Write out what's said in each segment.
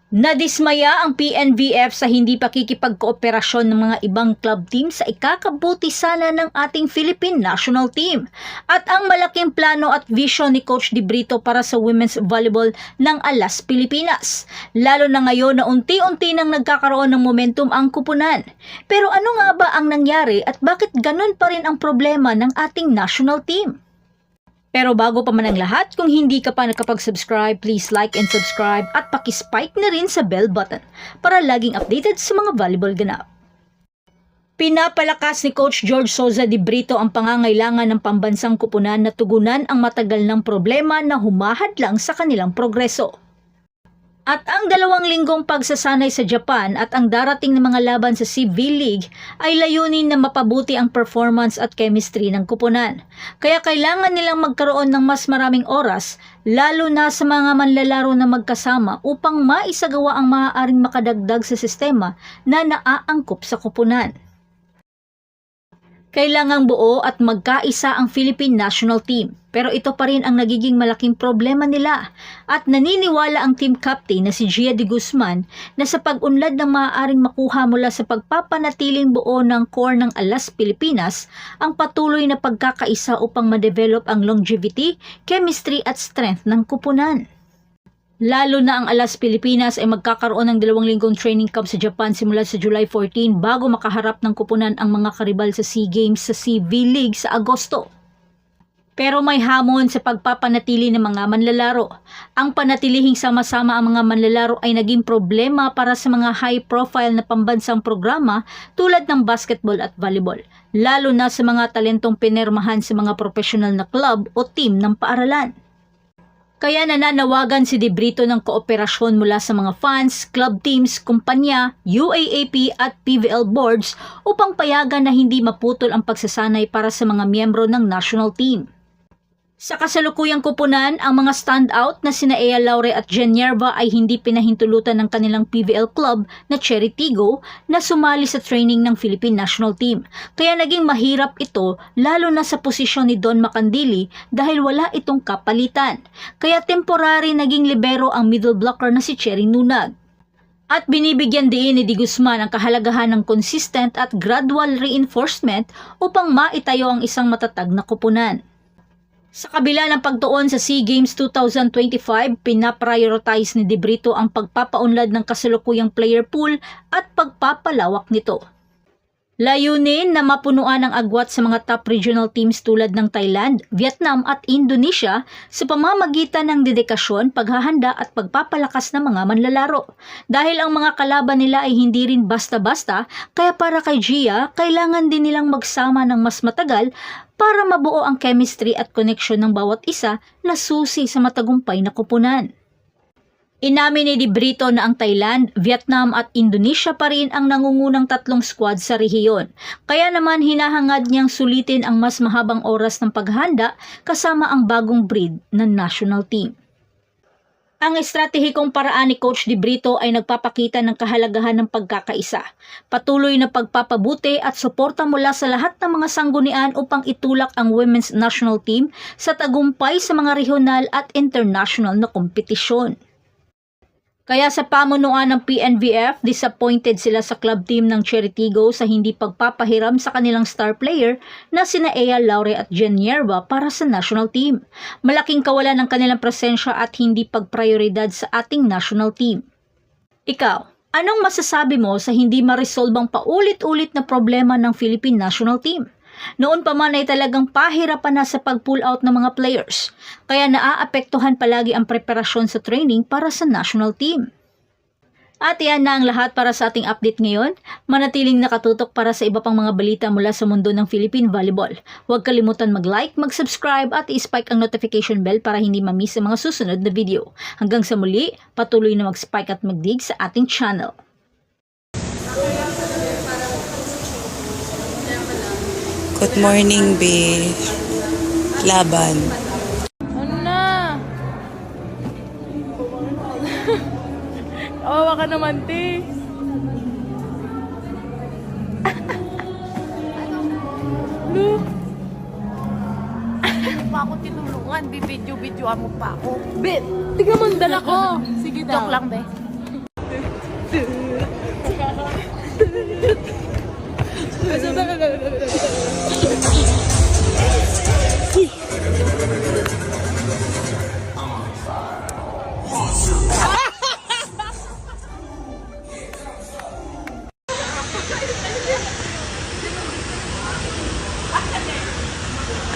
Nadismaya ang PNVF sa hindi pakikipagkooperasyon ng mga ibang club team sa ikakabuti sana ng ating Philippine National Team at ang malaking plano at vision ni Coach De Brito para sa women's volleyball ng Alas Pilipinas. Lalo na ngayon na unti-unti nang nagkakaroon ng momentum ang kupunan. Pero ano nga ba ang nangyari at bakit ganun pa rin ang problema ng ating national team? Pero bago pa man ang lahat, kung hindi ka pa nakapag-subscribe, please like and subscribe at pakispike na rin sa bell button para laging updated sa mga volleyball ganap. Pinapalakas ni Coach George Souza De Brito ang pangangailangan ng pambansang kupunan na tugunan ang matagal ng problema na humahadlang sa kanilang progreso. At ang 2 linggong pagsasanay sa Japan at ang darating na mga laban sa CV League ay layunin na mapabuti ang performance at chemistry ng kupunan. Kaya kailangan nilang magkaroon ng mas maraming oras, lalo na sa mga manlalaro na magkasama upang maisagawa ang maaaring makadagdag sa sistema na naaangkop sa kupunan. Kailangang buo at magkaisa ang Philippine National Team, pero ito pa rin ang nagiging malaking problema nila at naniniwala ang team captain na si Gia de Guzman na sa pag-unlad ng maaaring makuha mula sa pagpapanatiling buo ng core ng Alas Pilipinas ang patuloy na pagkakaisa upang ma-develop ang longevity, chemistry at strength ng kupunan. Lalo na ang Alas Pilipinas ay magkakaroon ng 2 linggong training camp sa Japan simula sa July 14 bago makaharap ng kupunan ang mga karibal sa SEA Games sa CV League sa Agosto. Pero may hamon sa pagpapanatili ng mga manlalaro. Ang panatilihing sama-sama ang mga manlalaro ay naging problema para sa mga high-profile na pambansang programa tulad ng basketball at volleyball, lalo na sa mga talentong pinermahan sa mga professional na club o team ng paaralan. Kaya nananawagan si De Brito ng kooperasyon mula sa mga fans, club teams, kumpanya, UAAP at PVL boards upang payagan na hindi maputol ang pagsasanay para sa mga miyembro ng national team. Sa kasalukuyang kupunan, ang mga standout na sina Ea Laure at Jen Yerba ay hindi pinahintulutan ng kanilang PVL club na Cherry Tigo na sumali sa training ng Philippine National Team. Kaya naging mahirap ito lalo na sa posisyon ni Don Macandili dahil wala itong kapalitan. Kaya temporary naging libero ang middle blocker na si Cherry Nunag. At binibigyan din ni De Guzman ang kahalagahan ng consistent at gradual reinforcement upang maitayo ang isang matatag na kupunan. Sa kabila ng pagtuon sa SEA Games 2025, pinaprioritize ni De Brito ang pagpapaunlad ng kasalukuyang player pool at pagpapalawak nito. Layunin na mapunuan ang agwat sa mga top regional teams tulad ng Thailand, Vietnam at Indonesia sa pamamagitan ng dedikasyon, paghahanda at pagpapalakas ng mga manlalaro. Dahil ang mga kalaban nila ay hindi rin basta-basta, kaya para kay Gia, kailangan din nilang magsama ng mas matagal para mabuo ang chemistry at connection ng bawat isa na susi sa matagumpay na kupunan. Inamin ni De Brito na ang Thailand, Vietnam at Indonesia pa rin ang nangungunang 3 squad sa rehiyon. Kaya naman hinahangad niyang sulitin ang mas mahabang oras ng paghahanda kasama ang bagong breed ng national team. Ang estratehikong paraan ni Coach De Brito ay nagpapakita ng kahalagahan ng pagkakaisa, patuloy na pagpapabuti at suporta mula sa lahat ng mga sanggunian upang itulak ang women's national team sa tagumpay sa mga regional at international na kompetisyon. Kaya sa pamunuan ng PNVF, disappointed sila sa club team ng Cherry Tigo sa hindi pagpapahiram sa kanilang star player na sina Ea Laure at Jen Yerba para sa national team. Malaking kawalan ng kanilang presensya at hindi pagprioridad sa ating national team. Ikaw, anong masasabi mo sa hindi maresolbang paulit-ulit na problema ng Philippine National Team? Noon pa man ay talagang pahirapan na sa pag-pull out ng mga players, kaya naaapektuhan palagi ang preparasyon sa training para sa national team. At yan na ang lahat para sa ating update ngayon. Manatiling nakatutok para sa iba pang mga balita mula sa mundo ng Philippine Volleyball. Huwag kalimutan mag-like, mag-subscribe at i-spike ang notification bell para hindi ma-miss ang mga susunod na video. Hanggang sa muli, patuloy na mag-spike at mag-dig sa ating channel. Good morning, B. Laban. Ano na? Kawawa ka naman, te. Look. pa ako tinulungan, bibidyo-bidyoan mo pa ako. Be, tignan mo ang dala ko. Sige daw. Joke lang, be.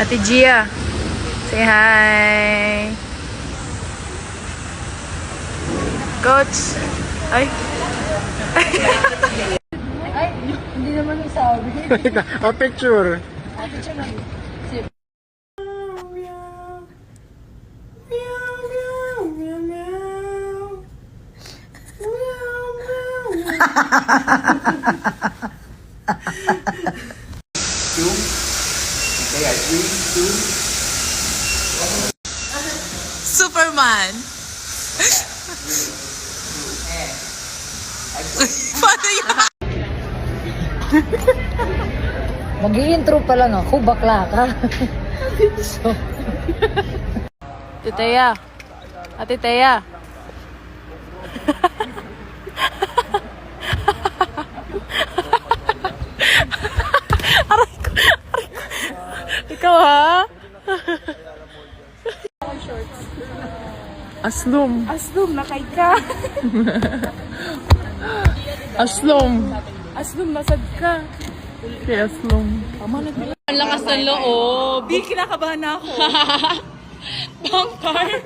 Ate Gia. Say hi. Coach. Ay. A picture. Superman. Paano yun? Mag-i-intro pa lang ako, bakla ka. Titeya. Ate Teya. Aray ko. Ikaw ha? Aslum. Aslum, nakay ka. Aslum. Aslum, nasad ka. Kay Aslum. Ang lakas ng loob. Di, kinakabahan na ako. Vampire.